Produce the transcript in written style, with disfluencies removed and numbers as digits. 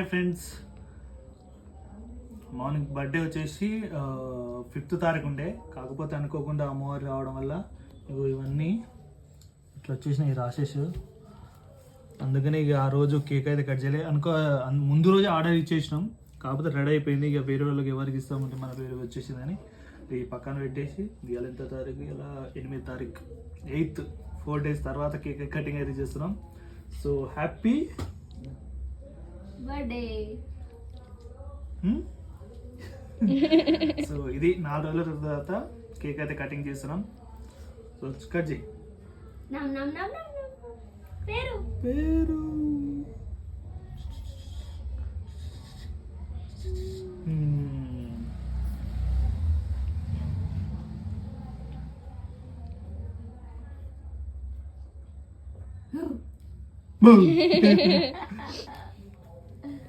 Hi friends, morning birthday వచ్చేసి 5th తారీఖు ఉండే, కాకపోతే అనుకోకుండా అమ్మవారు రావడం వల్ల ఇవన్నీ ఇట్లా వచ్చేసినాయి రాసేస్. అందుకని ఇక ఆ రోజు కేక్ అయితే కట్ చేయలేదు ముందు రోజు ఆర్డర్ ఇచ్చేసినాం, కాకపోతే రెడీ అయిపోయింది. ఇక వేరే వాళ్ళకి ఎవరికి ఇస్తామంటే మన పేరు వచ్చేసిందని ఈ పక్కన పెట్టేసి ఇవాళ ఎంత తారీఖు, ఇలా 8వ తారీఖు 8th 4 days తర్వాత కేక్ కటింగ్ అయితే చేస్తున్నాం. So happy birthday. సో ఇది 4 రోజుల తర్వాత కేక్ అయితే కటింగ్ చేస్తున్నాం. సో కట్ చేయి. పేరు పేరు